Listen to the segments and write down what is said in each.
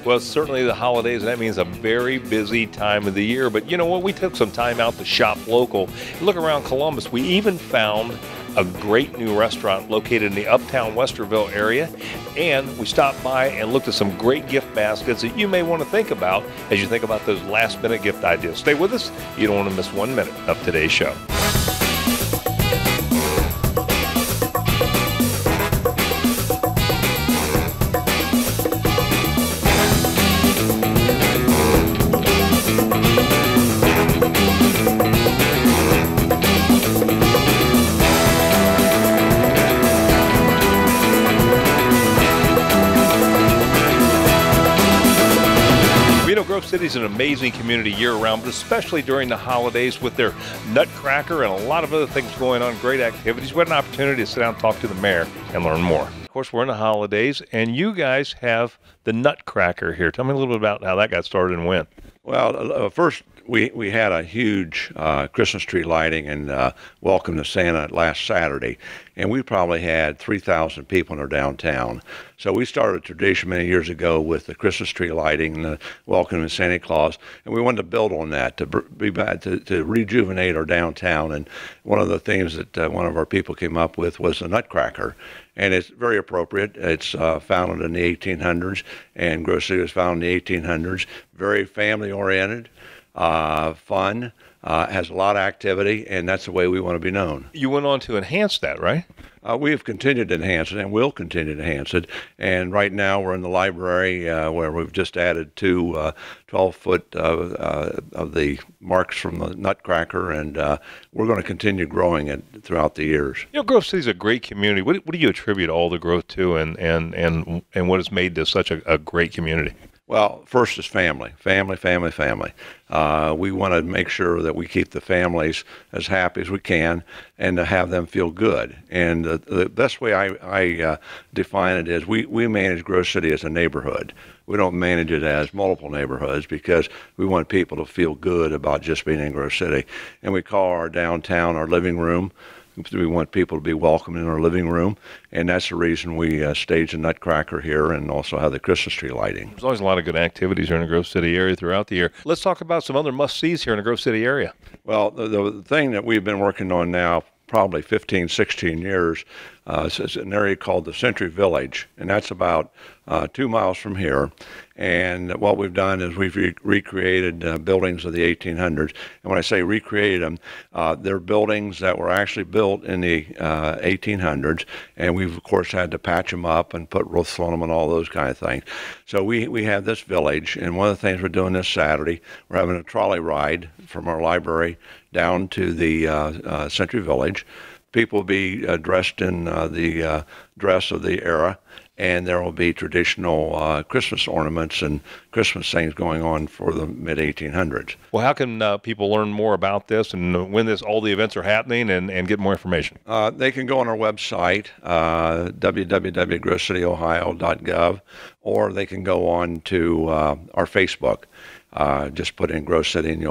Well, it's certainly the holidays, and that means a very busy time of the year. But you know what? We took some time out to shop local. Look around Columbus. We even found a great new restaurant located in the uptown Westerville area. And we stopped by and looked at some great gift baskets that you may want to think about as you think about those last-minute gift ideas. Stay with us. You don't want to miss 1 minute of today's show. Grove City is an amazing community year-round, but especially during the holidays with their Nutcracker and a lot of other things going on, great activities. We had an opportunity to sit down and talk to the mayor and learn more. Of course, we're in the holidays, and you guys have the Nutcracker here. Tell me a little bit about how that got started and when. Well, first, we had a huge Christmas tree lighting and welcome to Santa last Saturday, and we probably had 3,000 people in our downtown. So we started a tradition many years ago with the Christmas tree lighting and the welcome to Santa Claus, and we wanted to build on that to be back to rejuvenate our downtown. And one of the things that one of our people came up with was the Nutcracker. And it's very appropriate. It's founded in the 1800s, and Grove City was founded in the 1800s. Very family-oriented, fun, has a lot of activity, and that's the way we want to be known. You went on to enhance that, right? We have continued to enhance it and will continue to enhance it. And right now we're in the library where we've just added two 12-foot of the marks from the Nutcracker, and we're going to continue growing it throughout the years. You know, Grove City is a great community. What do you attribute all the growth to, and what has made this such a great community? Well, first is family. We want to make sure that we keep the families as happy as we can and to have them feel good. And the best way I define it is we manage Grove City as a neighborhood. We don't manage it as multiple neighborhoods because we want people to feel good about just being in Grove City. And we call our downtown our living room. We want people to be welcome in our living room, and that's the reason we stage a Nutcracker here and also have the Christmas tree lighting. There's always a lot of good activities here in the Grove City area throughout the year. Let's talk about some other must-sees here in the Grove City area. Well, the thing that we've been working on now probably 15, 16 years is an area called the Century Village, and that's about 2 miles from here. And what we've done is we've recreated buildings of the 1800s. And when I say recreated them, they're buildings that were actually built in the 1800s, and we've, of course, had to patch them up and put roofs on them and all those kind of things. So we have this village, and one of the things we're doing this Saturday, we're having a trolley ride from our library down to the Century Village. People will be dressed in the dress of the era, and there will be traditional Christmas ornaments and Christmas things going on for the mid-1800s. Well, how can people learn more about this and when all the events are happening and get more information? They can go on our website, www.grovecityohio.gov, or they can go on to our Facebook. Just put in Grove City and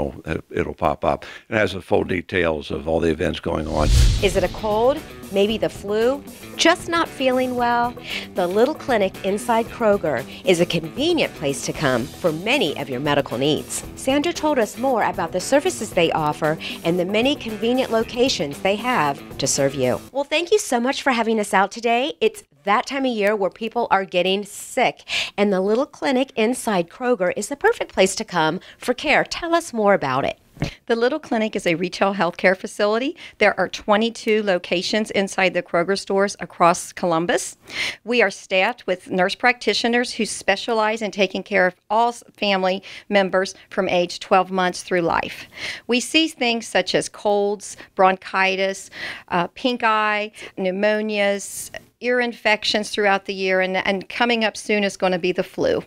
it'll pop up. It has the full details of all the events going on. Is it a cold? Maybe the flu? Just not feeling well? The Little Clinic inside Kroger is a convenient place to come for many of your medical needs. Sandra told us more about the services they offer and the many convenient locations they have to serve you. Well, thank you so much for having us out today. It's that time of year where people are getting sick, and the Little Clinic inside Kroger is the perfect place to come for care. Tell us more about it. The Little Clinic is a retail healthcare facility. There are 22 locations inside the Kroger stores across Columbus. We are staffed with nurse practitioners who specialize in taking care of all family members from age 12 months through life. We see things such as colds, bronchitis, pink eye, pneumonias, ear infections throughout the year, and coming up soon is going to be the flu.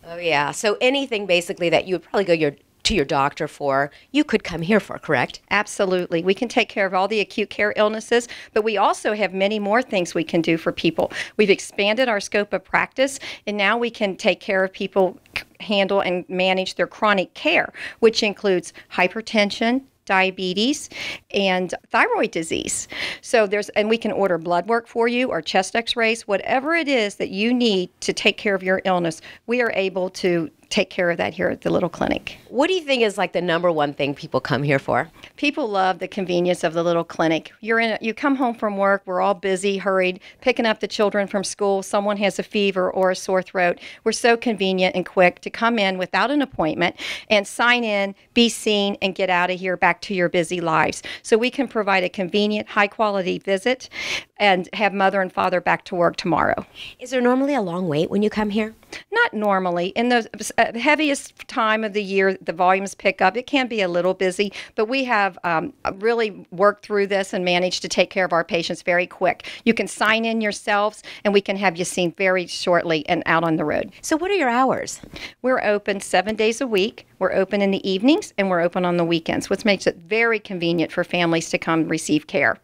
Oh, yeah. So anything basically that you would probably go to your doctor for, you could come here for, correct? Absolutely. We can take care of all the acute care illnesses, but we also have many more things we can do for people. We've expanded our scope of practice, and now we can take care of people, handle and manage their chronic care, which includes hypertension, diabetes, and thyroid disease. So and we can order blood work for you or chest x-rays, whatever it is that you need to take care of your illness, we are able to take care of that here at the little clinic. What do you think is like the number one thing people come here for? People love the convenience of the little clinic. You come home from work, we're all busy, hurried, picking up the children from school, someone has a fever or a sore throat. We're so convenient and quick to come in without an appointment and sign in, be seen, and get out of here back to your busy lives. So we can provide a convenient, high-quality visit and have mother and father back to work tomorrow. Is there normally a long wait when you come here? Not normally. In the heaviest time of the year, the volumes pick up. It can be a little busy, but we have really worked through this and managed to take care of our patients very quick. You can sign in yourselves, and we can have you seen very shortly and out on the road. So what are your hours? We're open 7 days a week. We're open in the evenings, and we're open on the weekends, which makes it very convenient for families to come receive care.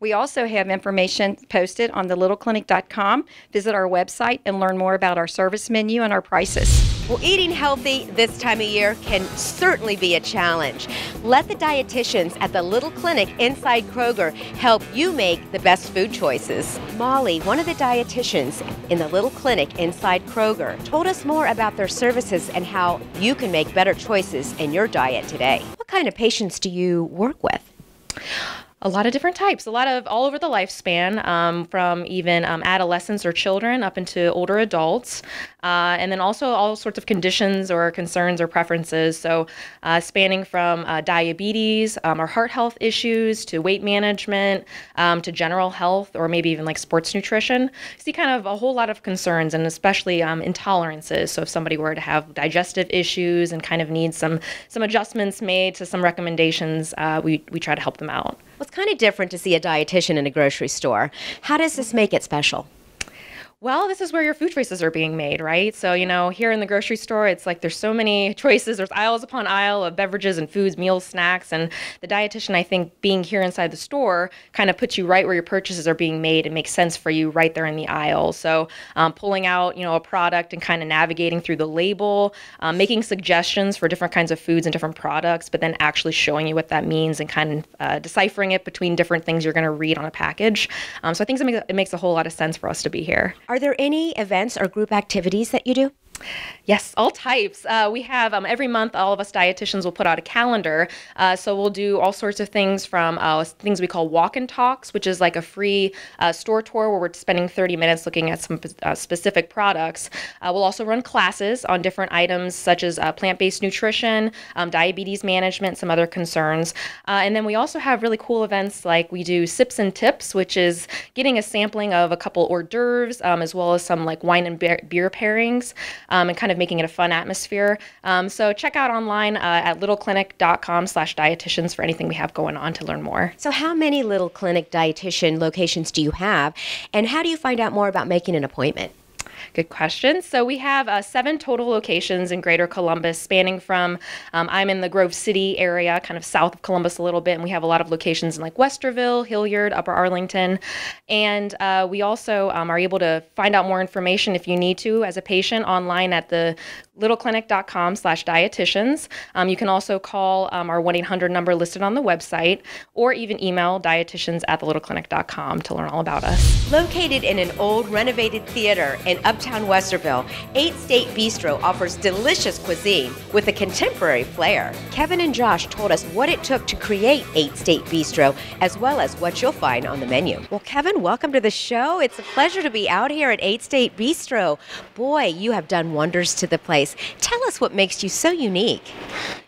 We also have information posted on thelittleclinic.com. Visit our website and learn more about our service menu and our prices. Well, eating healthy this time of year can certainly be a challenge. Let the dietitians at the Little Clinic inside Kroger help you make the best food choices. Molly, one of the dietitians in the Little Clinic inside Kroger, told us more about their services and how you can make better choices in your diet today. What kind of patients do you work with? A lot of different types, a lot of all over the lifespan, from even adolescents or children up into older adults, and then also all sorts of conditions or concerns or preferences. So spanning from diabetes or heart health issues to weight management to general health or maybe even like sports nutrition. See kind of a whole lot of concerns and especially intolerances. So if somebody were to have digestive issues and kind of needs some adjustments made to some recommendations, we try to help them out. Well, it's kind of different to see a dietitian in a grocery store. How does this make it special? Well, this is where your food choices are being made, right? So, here in the grocery store, it's like there's so many choices. There's aisles upon aisle of beverages and foods, meals, snacks. And the dietitian, I think, being here inside the store kind of puts you right where your purchases are being made and makes sense for you right there in the aisle. So pulling out, a product and kind of navigating through the label, making suggestions for different kinds of foods and different products, but then actually showing you what that means and kind of deciphering it between different things you're going to read on a package. So I think it makes a whole lot of sense for us to be here. Are there any events or group activities that you do? Yes, all types. We have every month, all of us dietitians will put out a calendar. So we'll do all sorts of things from things we call walk and talks, which is like a free store tour where we're spending 30 minutes looking at some specific products. We'll also run classes on different items such as plant-based nutrition, diabetes management, some other concerns. And then we also have really cool events like we do sips and tips, which is getting a sampling of a couple hors d'oeuvres as well as some like wine and beer pairings. And kind of making it a fun atmosphere. So check out online at littleclinic.com/dietitians for anything we have going on to learn more. So how many Little Clinic dietitian locations do you have, and how do you find out more about making an appointment? Good question. So we have 7 total locations in Greater Columbus, spanning from, I'm in the Grove City area, kind of south of Columbus a little bit, and we have a lot of locations in like Westerville, Hilliard, Upper Arlington. And we also are able to find out more information if you need to as a patient online at the littleclinic.com/dietitians. You can also call our 1-800 number listed on the website or even email dietitians@thelittleclinic.com to learn all about us. Located in an old renovated theater in Uptown Westerville, 8 State Bistro offers delicious cuisine with a contemporary flair. Kevin and Josh told us what it took to create 8 State Bistro, as well as what you'll find on the menu. Well, Kevin, welcome to the show. It's a pleasure to be out here at 8 State Bistro. Boy, you have done wonders to the place. Tell us what makes you so unique.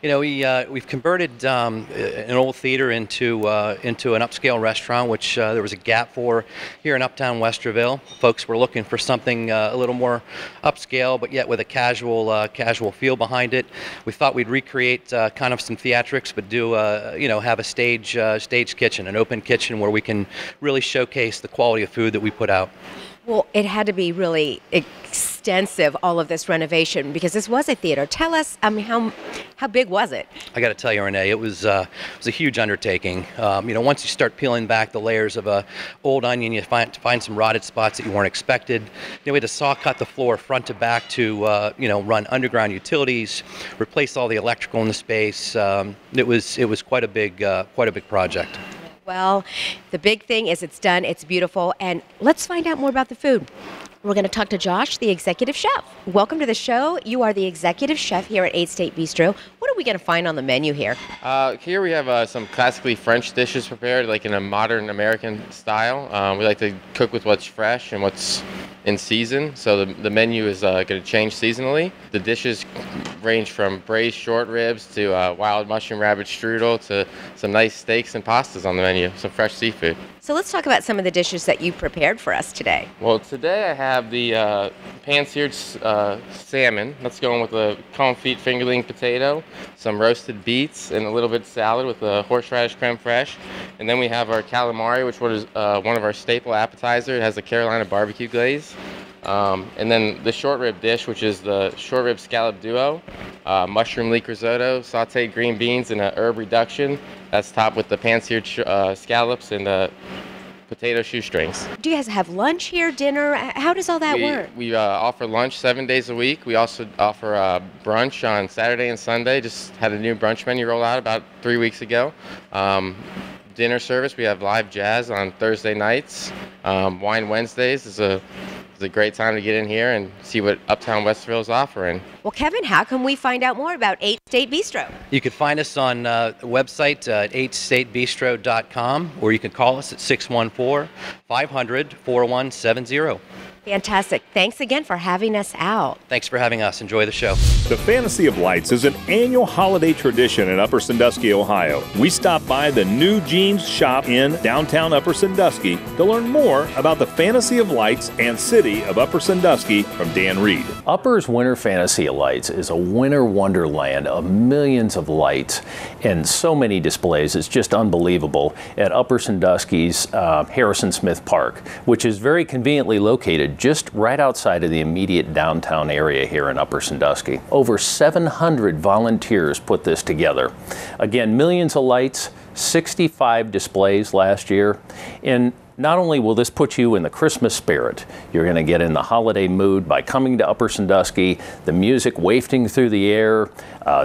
We've converted an old theater into an upscale restaurant, which there was a gap for here in Uptown Westerville. Folks were looking for something a little more upscale, but yet with a casual feel behind it. We thought we'd recreate kind of some theatrics, but do have a stage kitchen, an open kitchen where we can really showcase the quality of food that we put out. Well, it had to be really extensive, all of this renovation, because this was a theater. Tell us, how big was it? I got to tell you, Renee, it was a huge undertaking. Once you start peeling back the layers of a old onion, you find some rotted spots that you weren't expected. We had to saw cut the floor front to back to run underground utilities, replace all the electrical in the space. It was quite a big project. Well, the big thing is it's done, it's beautiful, and let's find out more about the food. We're going to talk to Josh, the executive chef. Welcome to the show. You are the executive chef here at 8th State Bistro. What are we going to find on the menu here? Here we have some classically French dishes prepared, like in a modern American style. We like to cook with what's fresh and what's in season, so the menu is going to change seasonally. The dishes range from braised short ribs to wild mushroom rabbit strudel to some nice steaks and pastas on the menu, some fresh seafood. So let's talk about some of the dishes that you prepared for us today. Well, today I have the pan-seared salmon. That's going with a confit fingerling potato, some roasted beets, and a little bit of salad with a horseradish creme fraiche. And then we have our calamari, which was one of our staple appetizers. It has a Carolina barbecue glaze. And then the short rib dish, which is the short rib scallop duo, mushroom leek risotto, sauteed green beans, and a herb reduction. That's topped with the pan-seared scallops and potato shoestrings. Do you guys have lunch here, dinner? How does all that work? We offer lunch 7 days a week. We also offer brunch on Saturday and Sunday. Just had a new brunch menu roll out about 3 weeks ago. Dinner service, we have live jazz on Thursday nights. Wine Wednesdays is a great time to get in here and see what Uptown Westerville is offering. Well, Kevin, how can we find out more about 8th State Bistro? You can find us on the website at 8thstatebistro.com, or you can call us at 614-500-4170. Fantastic. Thanks again for having us out. Thanks for having us. Enjoy the show. The Fantasy of Lights is an annual holiday tradition in Upper Sandusky, Ohio. We stop by the New Jeans shop in downtown Upper Sandusky to learn more about the Fantasy of Lights and City of Upper Sandusky from Dan Reed. Upper's Winter Fantasy of Lights is a winter wonderland of millions of lights and so many displays. It's just unbelievable at Upper Sandusky's Harrison Smith Park, which is very conveniently located just right outside of the immediate downtown area here in Upper Sandusky. Over 700 volunteers put this together. Again, millions of lights, 65 displays last year, and not only will this put you in the Christmas spirit, you're going to get in the holiday mood by coming to Upper Sandusky, the music wafting through the air,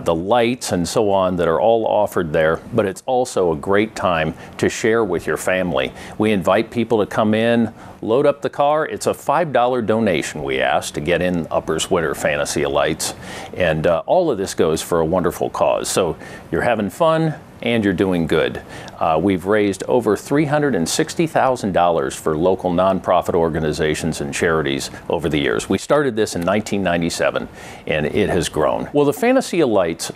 the lights and so on that are all offered there, but it's also a great time to share with your family. We invite people to come in, load up the car. It's a $5 donation we ask to get in Upper's Winter Fantasy of Lights, and all of this goes for a wonderful cause. So you're having fun and you're doing good. We've raised over $360,000 for local nonprofit organizations and charities over the years. We started this in 1997 and it has grown. Well, the Fantasy of Lights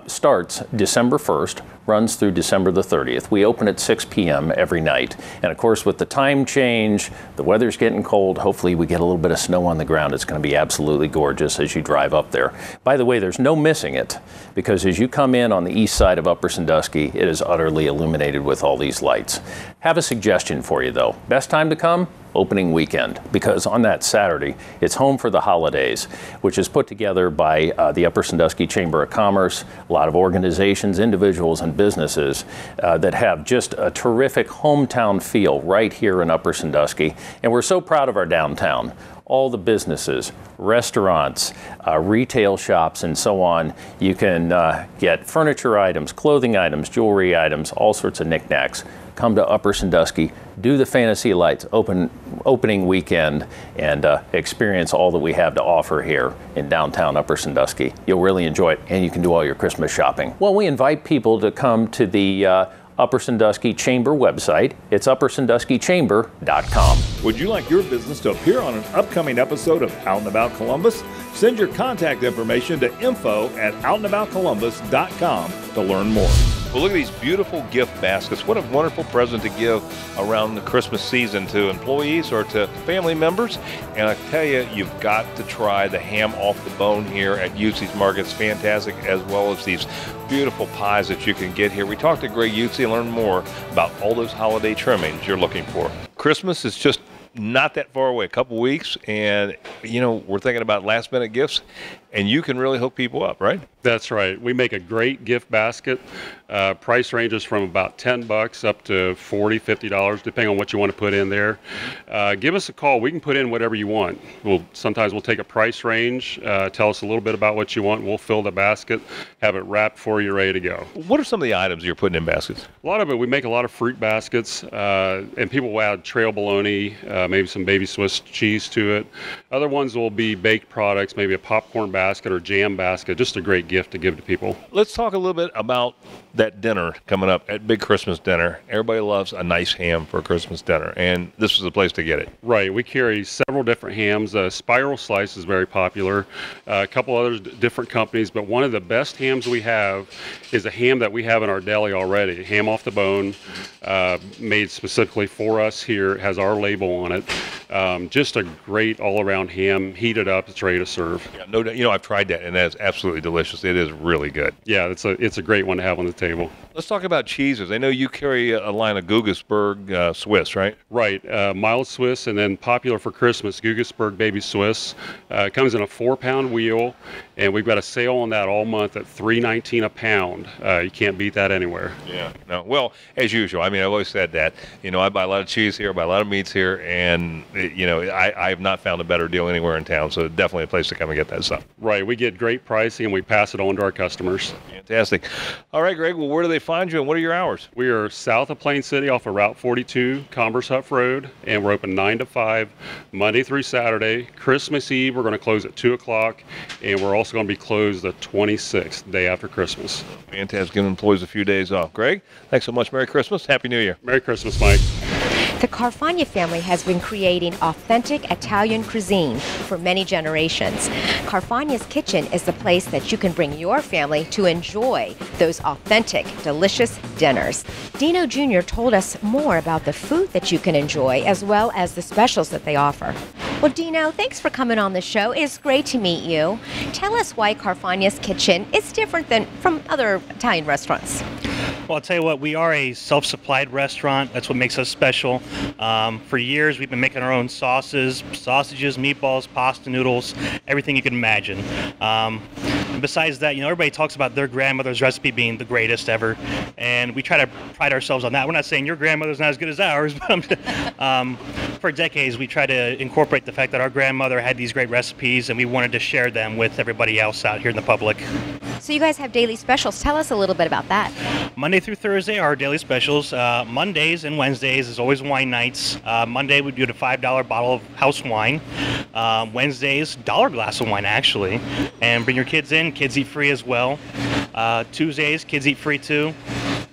starts December 1st, runs through December the 30th. We open at 6 p.m. every night. And of course, with the time change, the weather's getting cold. Hopefully we get a little bit of snow on the ground. It's going to be absolutely gorgeous as you drive up there. By the way, there's no missing it, because as you come in on the east side of Upper Sandusky, it is utterly illuminated with all these lights. Have a suggestion for you though. Best time to come? Opening weekend, because on that Saturday, it's Home for the Holidays, which is put together by the Upper Sandusky Chamber of Commerce, a lot of organizations, individuals, and businesses that have just a terrific hometown feel right here in Upper Sandusky. And we're so proud of our downtown. All the businesses, restaurants, retail shops, and so on. You can get furniture items, clothing items, jewelry items, all sorts of knickknacks. Come to Upper Sandusky, do the Fantasy Lights opening weekend, and experience all that we have to offer here in downtown Upper Sandusky. You'll really enjoy it, and you can do all your Christmas shopping. Well, we invite people to come to the Upper Sandusky Chamber website. It's uppersanduskychamber.com. Would you like your business to appear on an upcoming episode of Out and About Columbus? Send your contact information to info@outandaboutcolumbus.com to learn more. Well, look at these beautiful gift baskets. What a wonderful present to give around the Christmas season to employees or to family members. And I tell you, you've got to try the ham off the bone here at Utzi's Market. It's fantastic, as well as these beautiful pies that you can get here. We talked to Greg Utzi and learn more about all those holiday trimmings you're looking for. Christmas is just not that far away, a couple weeks, and, we're thinking about last-minute gifts, and you can really hook people up, right? That's right. We make a great gift basket. Price ranges from about $10 up to $40, $50, depending on what you want to put in there. Give us a call. We can put in whatever you want. Sometimes we'll take a price range, tell us a little bit about what you want. We'll fill the basket, have it wrapped for you, ready to go. What are some of the items you're putting in baskets? A lot of it, we make a lot of fruit baskets, and people will add trail bologna, maybe some baby Swiss cheese to it. Other ones will be baked products, maybe a popcorn basket or jam basket, just a great gift to give to people. Let's talk a little bit about that dinner coming up, at big Christmas dinner. Everybody loves a nice ham for a Christmas dinner, and this is the place to get it. Right. We carry several different hams. Spiral Slice is very popular. A couple other different companies, but one of the best hams we have is a ham that we have in our deli already. Ham off the bone, made specifically for us here. It has our label on it. Just a great all-around ham, heated up. It's ready to serve. Yeah, no doubt. I've tried that, and that's absolutely delicious. It is really good. Yeah, it's a great one to have on the table. Let's talk about cheeses. I know you carry a line of Gugesberg Swiss, right? Right. Mild Swiss, and then popular for Christmas, Gugesberg Baby Swiss. It comes in a 4-pound wheel, and we've got a sale on that all month at $3.19 a pound. You can't beat that anywhere. Yeah. No. Well, as usual. I've always said that. I buy a lot of cheese here, I buy a lot of meats here, and I have not found a better deal anywhere in town. So definitely a place to come and get that stuff. Right. We get great pricing, and we pass it on to our customers. Fantastic. All right, Greg. Well, where do they find you, and what are your hours? We are south of Plain City off of Route 42, Commerce Huff Road, and we're open 9 to 5, Monday through Saturday. Christmas Eve, we're going to close at 2 o'clock, and we're also going to be closed the 26th, day after Christmas. Fantastic. Giving employees a few days off. Greg, thanks so much. Merry Christmas. Happy New Year. Merry Christmas, Mike. The Carfagna family has been creating authentic Italian cuisine for many generations. Carfagna's Kitchen is the place that you can bring your family to enjoy those authentic, delicious dinners. Dino Jr. told us more about the food that you can enjoy as well as the specials that they offer. Well, Dino, thanks for coming on the show. It's great to meet you. Tell us why Carfagna's Kitchen is different than from other Italian restaurants. Well, I'll tell you what, we are a self-supplied restaurant. That's what makes us special. For years, we've been making our own sauces, sausages, meatballs, pasta noodles, everything you can imagine. And besides that, everybody talks about their grandmother's recipe being the greatest ever, and we try to pride ourselves on that. We're not saying your grandmother's not as good as ours, but for decades, we try to incorporate the fact that our grandmother had these great recipes, and we wanted to share them with everybody else out here in the public. So you guys have daily specials. Tell us a little bit about that. Monday through Thursday are our daily specials. Mondays and Wednesdays is always wine nights. Monday we do the $5 bottle of house wine. Wednesdays, $1 glass of wine actually. And bring your kids in. Kids eat free as well. Tuesdays, kids eat free too.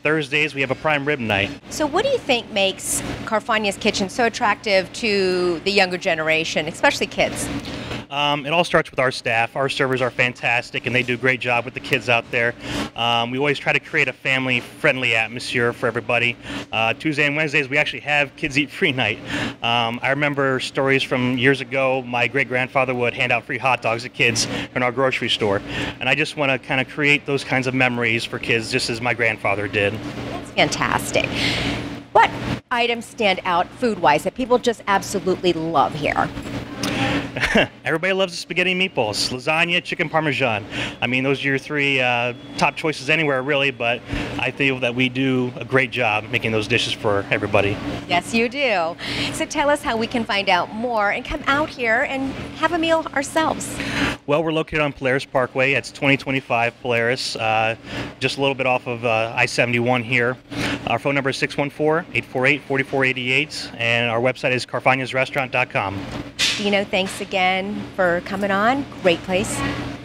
Thursdays, we have a prime rib night. So what do you think makes Carfagna's Kitchen so attractive to the younger generation, especially kids? It all starts with our staff. Our servers are fantastic, and they do a great job with the kids out there. We always try to create a family-friendly atmosphere for everybody. Tuesday and Wednesdays, we actually have Kids Eat Free night. I remember stories from years ago. My great-grandfather would hand out free hot dogs to kids in our grocery store. And I just want to kind of create those kinds of memories for kids, just as my grandfather did. That's fantastic. What items stand out food-wise that people just absolutely love here? Everybody loves the spaghetti and meatballs, lasagna, chicken parmesan. Those are your three top choices anywhere, really, but I feel that we do a great job making those dishes for everybody. Yes, you do. So tell us how we can find out more and come out here and have a meal ourselves. Well, we're located on Polaris Parkway. It's 2025 Polaris, just a little bit off of I-71 here. Our phone number is 614-848-4488, and our website is carfagnasrestaurant.com. Dino, thanks again for coming on. Great place.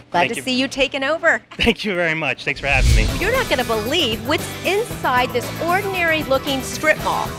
Glad to see you taking over. Thank you very much. Thanks for having me. You're not going to believe what's inside this ordinary-looking strip mall.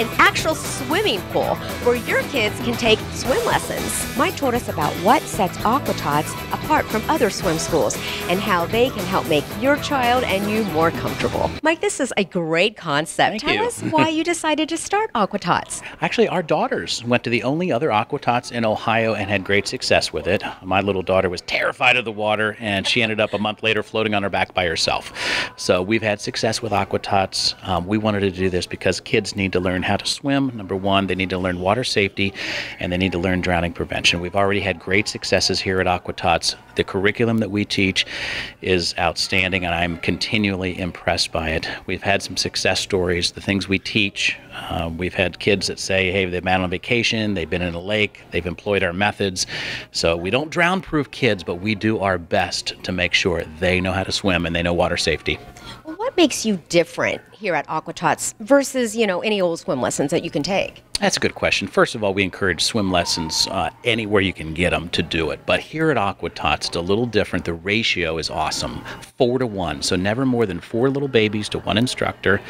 An actual swimming pool where your kids can take swim lessons. Mike told us about what sets Aquatots apart from other swim schools and how they can help make your child and you more comfortable. Mike, this is a great concept. Tell us why you decided to start Aquatots. Actually, our daughters went to the only other Aquatots in Ohio and had great success with it. My little daughter was terrified of the water, and she ended up a month later floating on her back by herself. So we've had success with Aquatots. We wanted to do this because kids need to learn how to swim, number one. They need to learn water safety, and they need to learn drowning prevention. We've already had great successes here at Aqua Tots. The curriculum that we teach is outstanding, and I'm continually impressed by it. We've had some success stories. The things we teach, we've had kids that say, hey, they've been on vacation, they've been in a lake, they've employed our methods. So we don't drown-proof kids, but we do our best to make sure they know how to swim and they know water safety. Well, what makes you different here at Aqua Tots versus, any old swim lessons that you can take? That's a good question. First of all, we encourage swim lessons anywhere you can get them to do it. But here at Aqua Tots, it's a little different. The ratio is awesome, 4 to 1. So never more than 4 little babies to 1 instructor,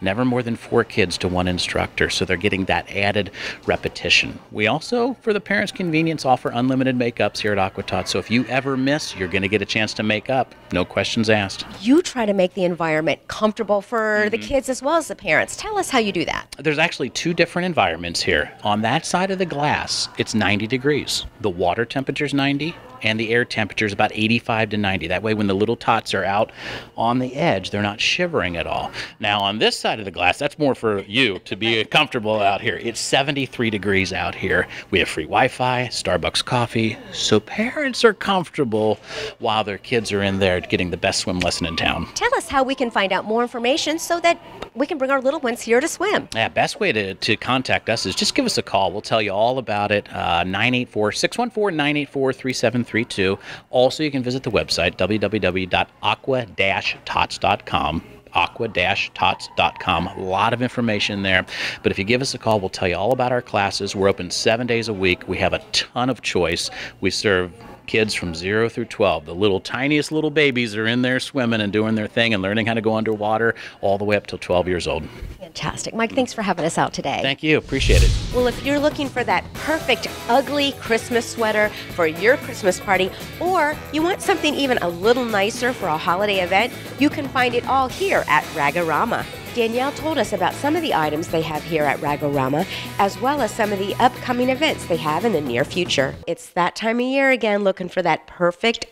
never more than 4 kids to 1 instructor. So they're getting that added repetition. We also, for the parents' convenience, offer unlimited makeups here at Aqua Tots. So if you ever miss, you're going to get a chance to make up. No questions asked. You try to make the environment comfortable for the kids as well as the parents. Tell us how you do that. There's actually 2 different environments here. On that side of the glass, it's 90 degrees. The water temperature's 90, and the air temperature is about 85 to 90. That way, when the little tots are out on the edge, they're not shivering at all. Now, on this side of the glass, that's more for you to be comfortable out here. It's 73 degrees out here. We have free Wi-Fi, Starbucks coffee, so parents are comfortable while their kids are in there getting the best swim lesson in town. Tell us how we can find out more information so that we can bring our little ones here to swim. Yeah, best way to contact us is just give us a call. We'll tell you all about it. 614-984-3732. Also, you can visit the website, www.aqua-tots.com. aqua-tots.com. A lot of information there. But if you give us a call, we'll tell you all about our classes. We're open 7 days a week. We have a ton of choice. We serve kids from 0 through 12. The little tiniest little babies are in there swimming and doing their thing and learning how to go underwater all the way up till 12 years old. Fantastic. Mike, thanks for having us out today. Thank you. Appreciate it. Well, if you're looking for that perfect ugly Christmas sweater for your Christmas party, or you want something even a little nicer for a holiday event, you can find it all here at Ragorama. Danielle told us about some of the items they have here at Ragorama, as well as some of the upcoming events they have in the near future. It's that time of year again, looking for that perfect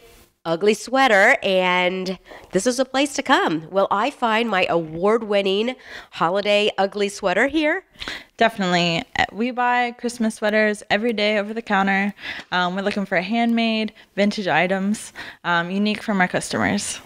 ugly sweater, and this is a place to come. Will I find my award-winning holiday ugly sweater here? Definitely. We buy Christmas sweaters every day over the counter. We're looking for handmade, vintage items, unique from our customers.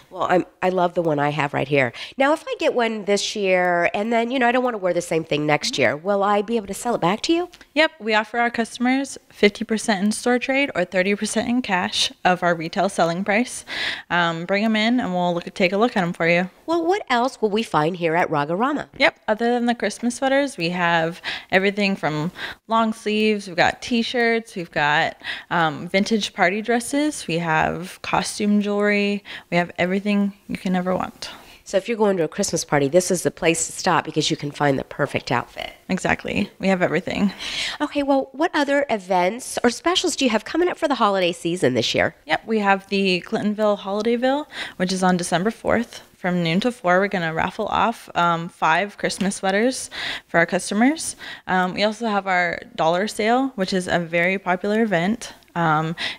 Well, I love the one I have right here. Now, if I get one this year and then, I don't want to wear the same thing next year, will I be able to sell it back to you? Yep. We offer our customers 50% in store trade or 30% in cash of our retail selling price. Bring them in and we'll take a look at them for you. Well, what else will we find here at Ragorama? Yep. Other than the Christmas sweaters, we have everything from long sleeves. We've got T-shirts. We've got vintage party dresses. We have costume jewelry. We have everything you can ever want. So if you're going to a Christmas party, this is the place to stop because you can find the perfect outfit. Exactly. We have everything. Okay, well, what other events or specials do you have coming up for the holiday season this year? Yep, we have the Clintonville Holidayville, which is on December 4th. From noon to 4, we're going to raffle off 5 Christmas sweaters for our customers. We also have our dollar sale, which is a very popular event.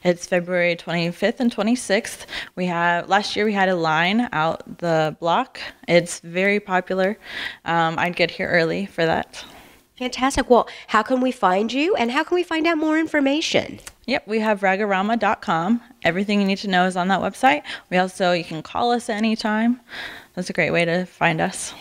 It's February 25th and 26th. Last year we had a line out the block. It's very popular. I'd get here early for that. Fantastic. Well, how can we find you and how can we find out more information? Yep, we have ragorama.com. Everything you need to know is on that website. You can call us anytime. That's a great way to find us.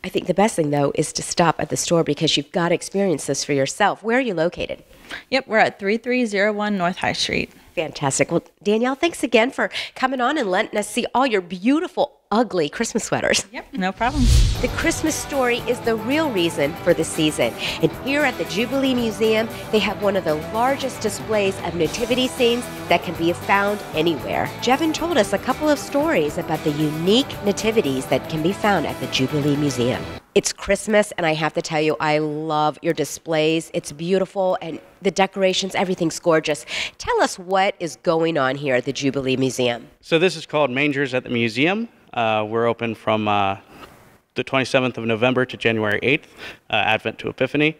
I think the best thing, though, is to stop at the store because you've got to experience this for yourself. Where are you located? Yep, we're at 3301 North High Street. Fantastic. Well, Danielle, thanks again for coming on and letting us see all your beautiful, ugly Christmas sweaters. Yep, no problem. The Christmas story is the real reason for the season. And here at the Jubilee Museum, they have one of the largest displays of nativity scenes that can be found anywhere. Jevin told us a couple of stories about the unique nativities that can be found at the Jubilee Museum. It's Christmas, and I have to tell you, I love your displays. It's beautiful, and the decorations, everything's gorgeous. Tell us what is going on here at the Jubilee Museum. So this is called Mangers at the Museum. We're open from the 27th of November to January 8th, Advent to Epiphany.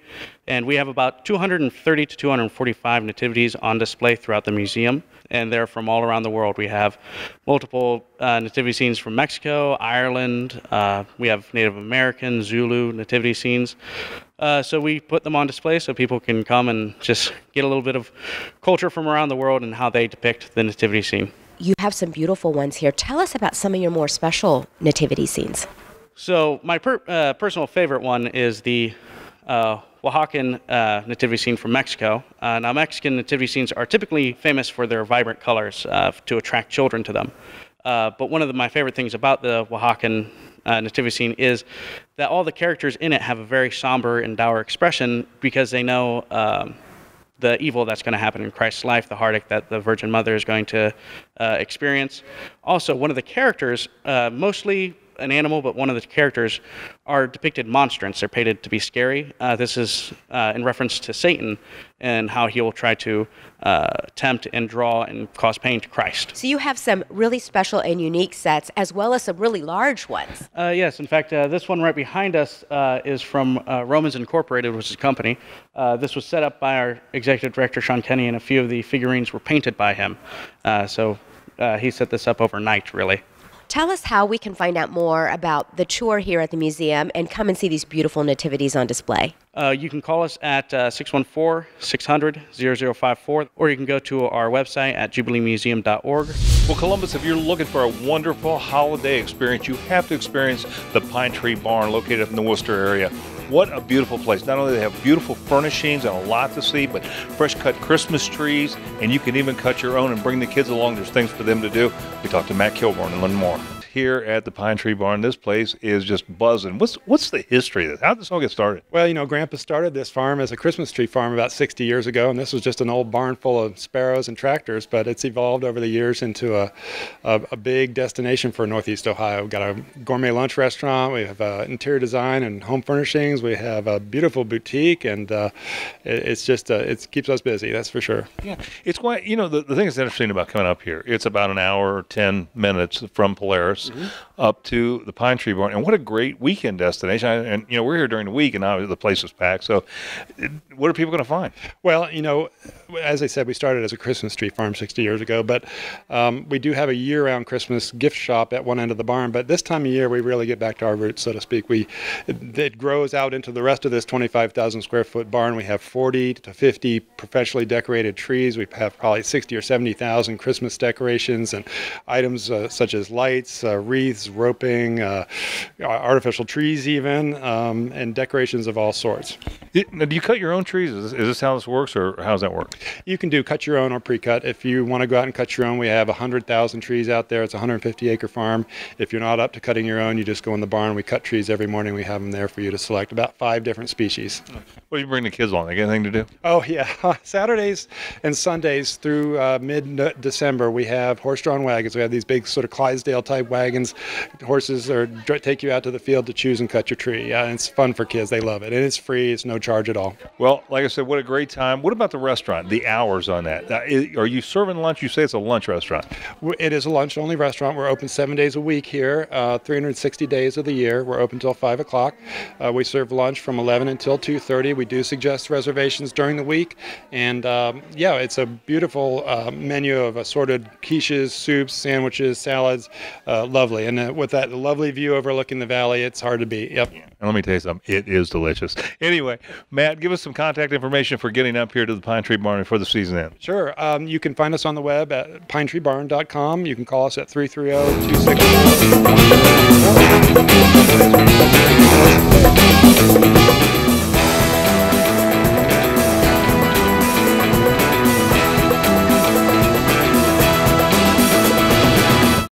And we have about 230 to 245 nativities on display throughout the museum. and they're from all around the world. We have multiple nativity scenes from Mexico, Ireland. We have Native American, Zulu nativity scenes. So we put them on display so people can come and just get a little bit of culture from around the world and how they depict the nativity scene. You have some beautiful ones here. Tell us about some of your more special nativity scenes. So my personal favorite one is the Oaxacan nativity scene from Mexico. Now, Mexican nativity scenes are typically famous for their vibrant colors to attract children to them. But one of my favorite things about the Oaxacan nativity scene is that all the characters in it have a very somber and dour expression because they know the evil that's going to happen in Christ's life, the heartache that the Virgin Mother is going to experience. Also, one of the characters, mostly an animal, but one of the characters are depicted monstrance. They're painted to be scary. This is in reference to Satan and how he will try to tempt and draw and cause pain to Christ. So you have some really special and unique sets as well as some really large ones. Yes, in fact, this one right behind us is from Romans Incorporated, which is a company. This was set up by our executive director, Sean Kenny, and a few of the figurines were painted by him. So he set this up overnight, really. Tell us how we can find out more about the tour here at the museum and come and see these beautiful nativities on display. You can call us at 614-600-0054, or you can go to our website at jubileemuseum.org. Well, Columbus, if you're looking for a wonderful holiday experience, you have to experience the Pine Tree Barn located up in the Worcester area. What a beautiful place. Not only do they have beautiful furnishings and a lot to see, but fresh cut Christmas trees, and you can even cut your own and bring the kids along. There's things for them to do. We talked to Matt Kilborn and learn more. Here at the Pine Tree Barn, this place is just buzzing. What's the history of this? How did this all get started? Well, you know, Grandpa started this farm as a Christmas tree farm about 60 years ago, and this was just an old barn full of sparrows and tractors, but it's evolved over the years into a big destination for Northeast Ohio. We've got a gourmet lunch restaurant, we have interior design and home furnishings, we have a beautiful boutique, and it's just, it keeps us busy, that's for sure. Yeah, it's quite, you know, the thing that's interesting about coming up here, it's about an hour or 10 minutes from Polaris up to the Pine Tree Barn, and what a great weekend destination. And you know, we're here during the week, and now the place is packed. So, what are people going to find? Well, you know, as I said, we started as a Christmas tree farm 60 years ago, but we do have a year-round Christmas gift shop at one end of the barn. But this time of year, we really get back to our roots, so to speak. It grows out into the rest of this 25,000 square foot barn. We have 40 to 50 professionally decorated trees. We have probably 60 or 70,000 Christmas decorations and items such as lights, wreaths, roping, artificial trees even, and decorations of all sorts. Now, do you cut your own trees? Is this how this works, or how does that work? You can cut your own or pre-cut. If you want to go out and cut your own, we have 100,000 trees out there. It's a 150-acre farm. If you're not up to cutting your own, you just go in the barn. We cut trees every morning. We have them there for you to select, about 5 different species. Well, you bring the kids along. They got anything to do? Oh, yeah. Saturdays and Sundays through mid-December, we have horse-drawn wagons. We have these big sort of Clydesdale-type wagons. Horses take you out to the field to choose and cut your tree. It's fun for kids. They love it. And it's free. It's no charge at all. Well, like I said, what a great time. What about the restaurant, the hours on that? Are you serving lunch? You say it's a lunch restaurant. It is a lunch-only restaurant. We're open 7 days a week here, 360 days of the year. We're open till 5 o'clock. We serve lunch from 11 until 2:30. We do suggest reservations during the week. And, yeah, it's a beautiful menu of assorted quiches, soups, sandwiches, salads. Lovely. And with that lovely view overlooking the valley, it's hard to beat. Yep. And let me tell you something. It is delicious. Anyway, Matt, give us some contact information for getting up here to the Pine Tree Barn before the season ends. Sure. You can find us on the web at pinetreebarn.com. You can call us at 330-264.